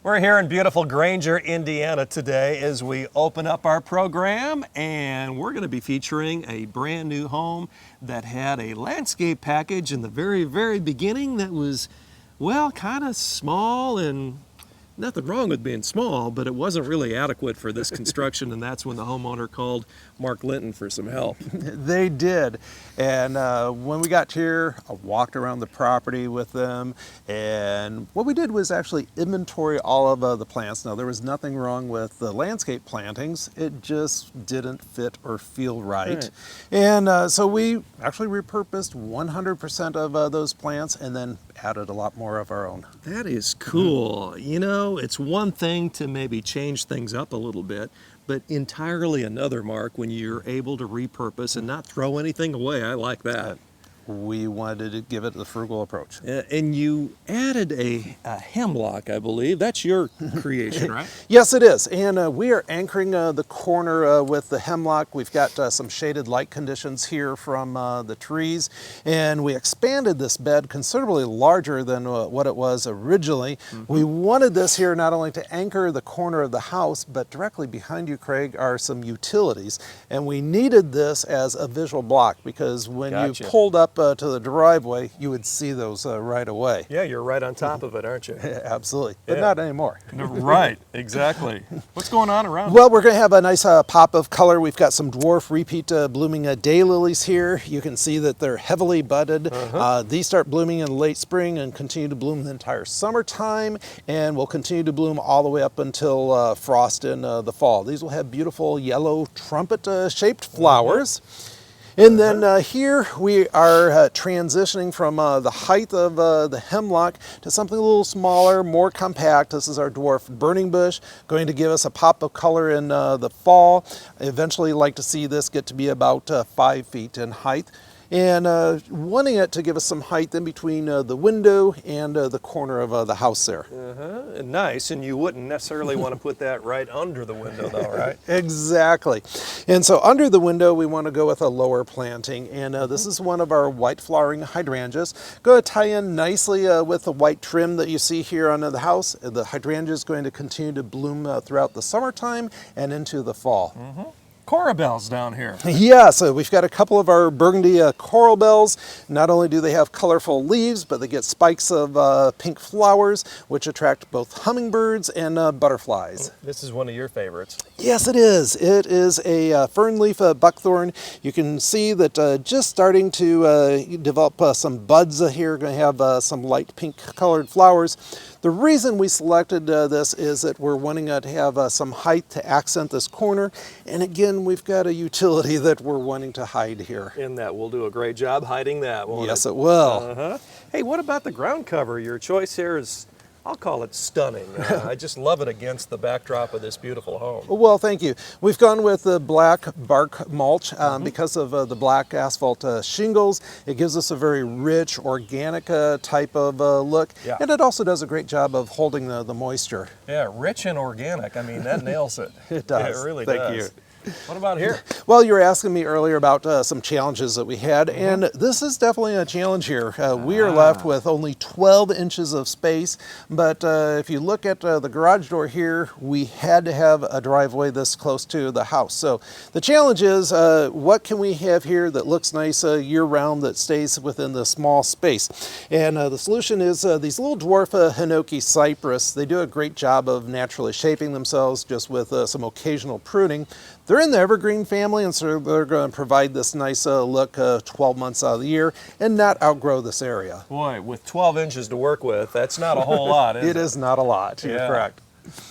We're here in beautiful Granger, Indiana today as we open up our program, and we're going to be featuring a brand new home that had a landscape package in the very beginning that was, well, kind of small, and nothing wrong with being small, but it wasn't really adequate for this construction, and that's when the homeowner called Mark Linton for some help. They did. And when we got here, I walked around the property with them, and what we did was actually inventory all of the plants. Now, there was nothing wrong with the landscape plantings. It just didn't fit or feel right. And so we actually repurposed 100% of those plants and then added a lot more of our own. That is cool. You know, it's one thing to maybe change things up a little bit, but entirely another, Mark, when you're able to repurpose and not throw anything away. I like that. We wanted to give it the frugal approach. And you added a hemlock, I believe. That's your creation, right? Yes, it is. And we are anchoring the corner with the hemlock. We've got some shaded light conditions here from the trees. And we expanded this bed considerably larger than what it was originally. We wanted this here not only to anchor the corner of the house, but directly behind you, Craig, are some utilities. And we needed this as a visual block because when you pulled up to the driveway, you would see those right away. Yeah, you're right on top of it, aren't you? Absolutely, but not anymore. Right, exactly. What's going on around? Well, we're going to have a nice pop of color. We've got some dwarf repeat blooming daylilies here. You can see that they're heavily budded. These start blooming in late spring and continue to bloom the entire summertime, and will continue to bloom all the way up until frost in the fall. These will have beautiful yellow trumpet-shaped flowers. And then here we are transitioning from the height of the hemlock to something a little smaller, more compact. This is our dwarf burning bush, going to give us a pop of color in the fall. I eventually like to see this get to be about 5 feet in height. And wanting it to give us some height in between the window and the corner of the house there. Nice, and you wouldn't necessarily want to put that right under the window though, right? Exactly. And so under the window we want to go with a lower planting, and this is one of our white flowering hydrangeas. Going to tie in nicely with the white trim that you see here under the house. The hydrangea is going to continue to bloom throughout the summertime and into the fall. Coral bells down here. Yeah, so we've got a couple of our burgundy coral bells. Not only do they have colorful leaves, but they get spikes of pink flowers, which attract both hummingbirds and butterflies. This is one of your favorites. Yes, it is. It is a fern leaf buckthorn. You can see that just starting to develop some buds here. Going to have some light pink colored flowers. The reason we selected this is that we're wanting to have some height to accent this corner. And again, we've got a utility that we're wanting to hide here. And that will do a great job hiding that, won't it? Yes, it will. Hey, what about the ground cover? Your choice here is, I'll call it stunning. I just love it against the backdrop of this beautiful home. Well, thank you. We've gone with the black bark mulch because of the black asphalt shingles. It gives us a very rich, organic type of look. And it also does a great job of holding the moisture. Yeah, rich and organic. I mean, that nails it. It does. Yeah, it really does. Thank you. What about here? Well, you were asking me earlier about some challenges that we had, and this is definitely a challenge here. We are left with only 12 inches of space, but if you look at the garage door here, we had to have a driveway this close to the house. So the challenge is, what can we have here that looks nice year-round that stays within the small space? And the solution is these little dwarf hinoki cypress. They do a great job of naturally shaping themselves just with some occasional pruning. They're in the evergreen family, and so they're going to provide this nice look 12 months out of the year and not outgrow this area. Boy, with 12 inches to work with, that's not a whole lot, is it? It is not a lot. You're correct.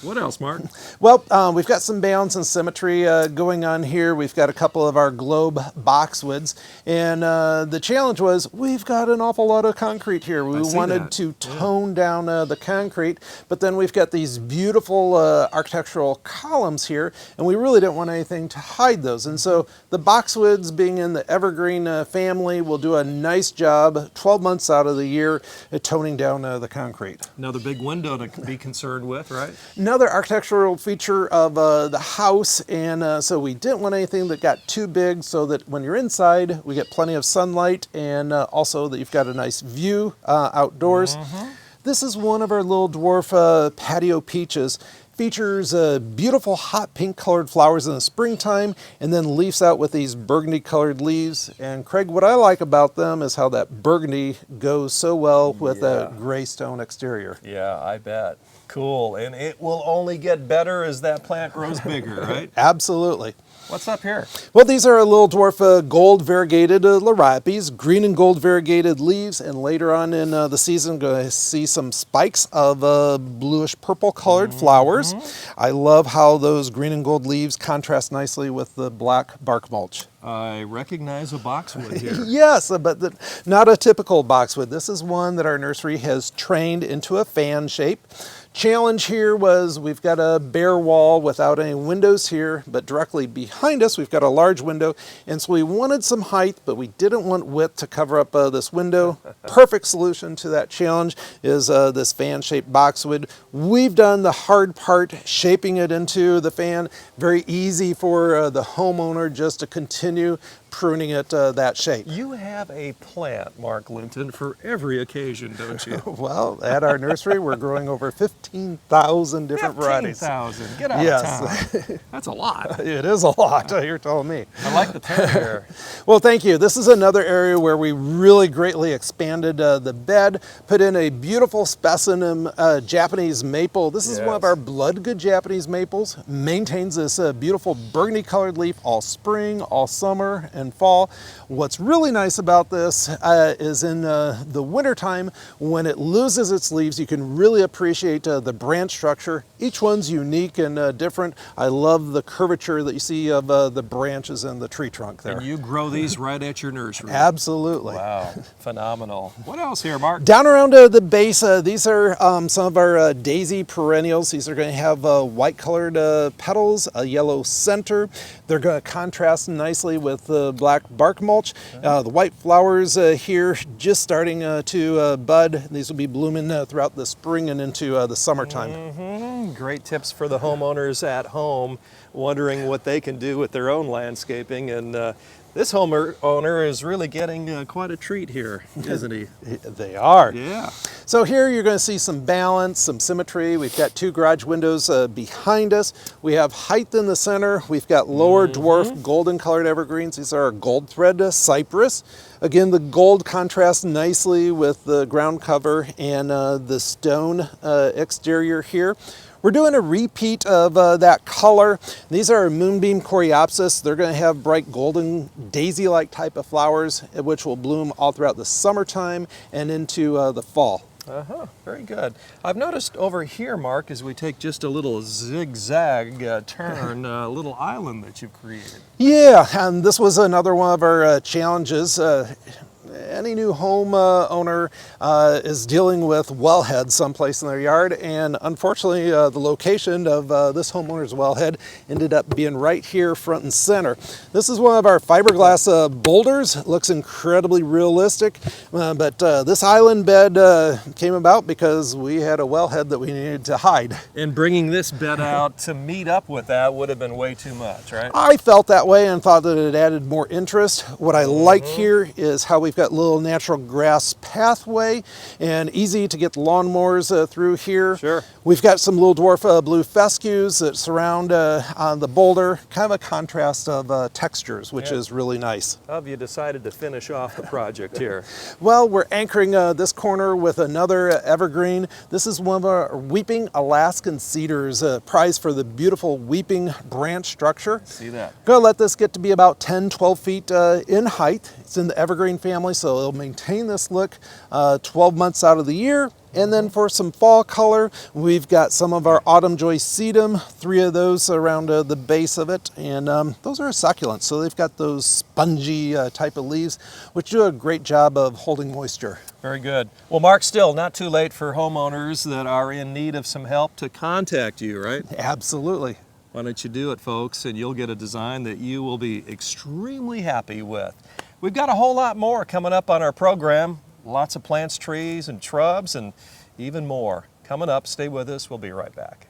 What else, Mark? Well, we've got some balance and symmetry going on here. We've got a couple of our globe boxwoods, and the challenge was we've got an awful lot of concrete here. We wanted to tone down the concrete, but then we've got these beautiful architectural columns here, and we really didn't want anything to hide those. And so the boxwoods, being in the evergreen family, will do a nice job 12 months out of the year at toning down the concrete. Another big window to be concerned with, right? Another architectural feature of the house, and so we didn't want anything that got too big, so that when you're inside we get plenty of sunlight, and also that you've got a nice view outdoors. This is one of our little dwarf patio peaches. Features beautiful hot pink colored flowers in the springtime and then leaves out with these burgundy colored leaves. And Craig, what I like about them is how that burgundy goes so well with a gray stone exterior. Yeah, I bet. Cool. And it will only get better as that plant grows bigger, right? Absolutely. What's up here? Well, these are a little dwarf gold variegated lirapes, green and gold variegated leaves, and later on in the season, going to see some spikes of bluish purple colored flowers. I love how those green and gold leaves contrast nicely with the black bark mulch. I recognize a boxwood here. Yes, but not a typical boxwood. This is one that our nursery has trained into a fan shape. Challenge here was we've got a bare wall without any windows here, but directly behind us we've got a large window, and so we wanted some height, but we didn't want width to cover up this window. Perfect solution to that challenge is this fan-shaped boxwood. We've done the hard part, shaping it into the fan. Very easy for the homeowner just to continue pruning it that shape. You have a plant, Mark Linton, for every occasion, don't you? Well, at our nursery, we're growing over 15,000 different varieties. 15,000. Get out of town. That's a lot. It is a lot, you're telling me. I like the tent here. Well, thank you. This is another area where we really greatly expanded the bed, put in a beautiful specimen Japanese maple. This is one of our blood good Japanese maples. Maintains this beautiful burgundy colored leaf all spring, all summer, and fall. What's really nice about this is in the wintertime, when it loses its leaves, you can really appreciate the branch structure. Each one's unique and different. I love the curvature that you see of the branches in the tree trunk there. And you grow these right at your nursery. Absolutely. Wow, phenomenal. What else here, Mark? Down around the base, these are some of our daisy perennials. These are going to have white colored petals, a yellow center. They're going to contrast nicely with the black bark mulch. The white flowers here just starting to bud. These will be blooming throughout the spring and into the summertime. Great tips for the homeowners at home wondering what they can do with their own landscaping. And this homeowner is really getting quite a treat here, isn't he? They are. Yeah. So here you're going to see some balance, some symmetry. We've got two garage windows behind us. We have height in the center. We've got lower dwarf golden colored evergreens. These are our gold thread cypress. Again, the gold contrasts nicely with the ground cover and the stone exterior here. We're doing a repeat of that color. These are Moonbeam Coreopsis. They're going to have bright golden daisy-like type of flowers, which will bloom all throughout the summertime and into the fall. Very good. I've noticed over here, Mark, as we take just a little zigzag turn, a little island that you've created. Yeah, and this was another one of our challenges. Any new home owner is dealing with wellheads someplace in their yard, and unfortunately the location of this homeowner's wellhead ended up being right here front and center. This is one of our fiberglass boulders. It looks incredibly realistic, but this island bed came about because we had a wellhead that we needed to hide. And bringing this bed out to meet up with that would have been way too much, right? I felt that way and thought that it added more interest. What I like here is how we've got little natural grass pathway and easy to get the lawnmowers through here. Sure. We've got some little dwarf blue fescues that surround on the boulder, kind of a contrast of textures, which is really nice. How have you decided to finish off the project here? Well, we're anchoring this corner with another evergreen. This is one of our weeping Alaskan cedars, prized for the beautiful weeping branch structure. See that? Gonna let this get to be about 10, 12 feet in height. It's in the evergreen family, so it'll maintain this look 12 months out of the year. And then for some fall color, we've got some of our autumn joy sedum, 3 of those around the base of it, and those are succulents, so they've got those spongy type of leaves, which do a great job of holding moisture. Very good. Well, Mark, still not too late for homeowners that are in need of some help to contact you, right? Absolutely. Why don't you do it, folks, and you'll get a design that you will be extremely happy with. We've got a whole lot more coming up on our program. Lots of plants, trees, and shrubs, and even more. Coming up, stay with us. We'll be right back.